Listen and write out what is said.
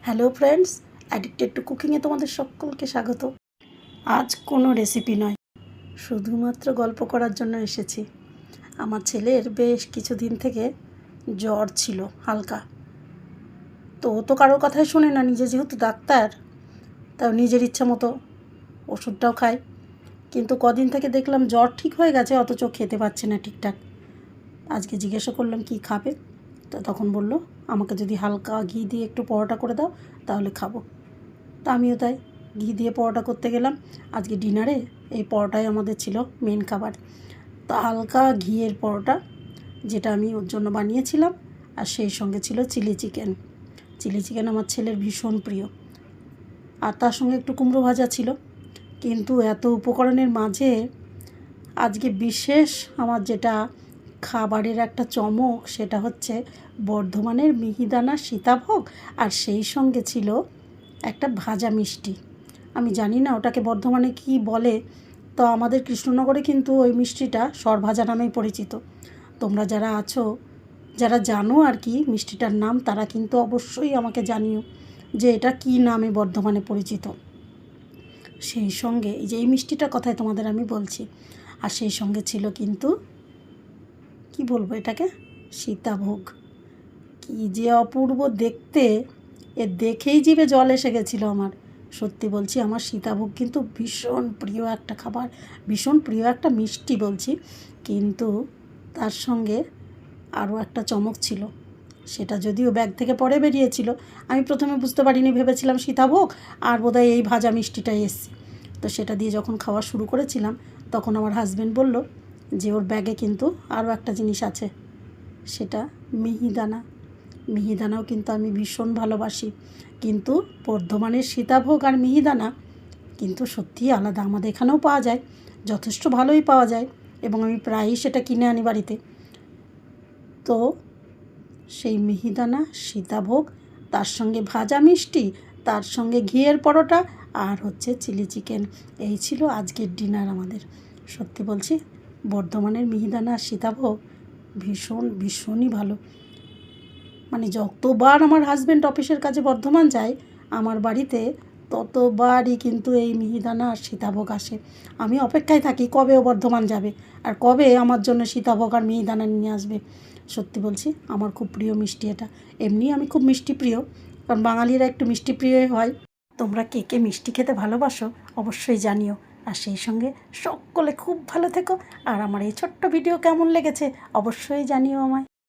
Hello friends, addicted to কুকিংয়ে তোমাদের সকলকে স্বাগত। আজ কোনো রেসিপি নয়, শুধুমাত্র গল্প করার জন্য এসেছি। আমার ছেলের বেশ কিছুদিন থেকে জ্বর ছিল হালকা, তো ও তো কারোর কথাই শোনে না। নিজে যেহেতু ডাক্তার, তাও নিজের ইচ্ছা মতো ওষুধটাও খায়। কিন্তু কদিন থেকে দেখলাম জ্বর ঠিক হয়ে গেছে, অথচ খেতে পাচ্ছে না ঠিকঠাক। আজকে জিজ্ঞাসা করলাম কি খাবে, তো তখন বলল আমাকে যদি হালকা ঘি দিয়ে একটু পরোটা করে দাও তাহলে খাবো। তা আমিও তাই ঘি দিয়ে পরোটা করতে গেলাম। আজকে ডিনারে এই পরোটাই আমাদের ছিল মেন খাবার। তো হালকা ঘিয়ের পরোটা, যেটা আমি ওর জন্য বানিয়েছিলাম, আর সেই সঙ্গে ছিল চিলি চিকেন। চিলি চিকেন আমার ছেলের ভীষণ প্রিয়, আর তার সঙ্গে একটু কুমড়ো ভাজা ছিল। কিন্তু এত উপকরণের মাঝে আজকে বিশেষ আমার যেটা খাবারের একটা চমক, সেটা হচ্ছে বর্ধমানের মিহিদানা সীতাভোগ, আর সেই সঙ্গে ছিল একটা ভাজা মিষ্টি। আমি জানি না ওটাকে বর্ধমানে কি বলে, তো আমাদের কৃষ্ণনগরে কিন্তু ওই মিষ্টিটা সরভাজা নামেই পরিচিত। তোমরা যারা আছো, যারা জানো আর কি মিষ্টিটার নাম, তারা কিন্তু অবশ্যই আমাকে জানিও যে এটা কী নামে বর্ধমানে পরিচিত। সেই সঙ্গে এই যে এই মিষ্টিটার কথাই তোমাদের আমি বলছি, আর সেই সঙ্গে ছিল কিন্তু কি বলবো এটাকে, সীতাভোগ। কি যে অপূর্ব দেখতে, এ দেখেই জিভে জল এসে গেছিলো আমার। সত্যি বলছি, আমার সীতাভোগ কিন্তু ভীষণ প্রিয় একটা খাবার, ভীষণ প্রিয় একটা মিষ্টি বলছি। কিন্তু তার সঙ্গে আরও একটা চমক ছিল, সেটা যদিও ব্যাগ থেকে পরে বেরিয়েছিল। আমি প্রথমে বুঝতে পারিনি, ভেবেছিলাম সীতাভোগ আর বোধহয় এই ভাজা মিষ্টিটাই এসছে। তো সেটা দিয়ে যখন খাওয়া শুরু করেছিলাম, তখন আমার হাজব্যান্ড বলল যে ওর ব্যাগে কিন্তু আরও একটা জিনিস আছে, সেটা মিহিদানা। মিহিদানাও কিন্তু আমি ভীষণ ভালোবাসি, কিন্তু বর্ধমানের সীতাভোগ আর মিহিদানা কিন্তু সত্যিই আলাদা। আমাদের এখানেও পাওয়া যায়, যথেষ্ট ভালোই পাওয়া যায়, এবং আমি প্রায়ই সেটা কিনে আনি বাড়িতে। তো সেই মিহিদানা, সীতাভোগ, তার সঙ্গে ভাজা মিষ্টি, তার সঙ্গে ঘিয়ের পরোটা, আর হচ্ছে চিলি চিকেন, এই ছিল আজকের ডিনার আমাদের। সত্যি বলছি, বর্ধমানের মিহিদানা আর সীতাভোগ ভীষণই ভালো। মানে যতবার আমার হাজব্যান্ড অফিসের কাজে বর্ধমান যায়, আমার বাড়িতে ততবারই কিন্তু এই মিহিদানা আর সীতাভোগ আসে। আমি অপেক্ষায় থাকি কবে ও বর্ধমান যাবে, আর কবে আমার জন্য সীতাভোগ আর মিহিদানা নিয়ে আসবে। সত্যি বলছি, আমার খুব প্রিয় মিষ্টি এটা। এমনি আমি খুব মিষ্টি প্রিয়, কারণ বাঙালিরা একটু মিষ্টি প্রিয়ই হয়। তোমরা কে কে মিষ্টি খেতে ভালোবাসো অবশ্যই জানিও, আর সেই সঙ্গে সকলে খুব ভালো থেকো। আর আমার এই ছোট্ট ভিডিও কেমন লেগেছে অবশ্যই জানিও আমায়।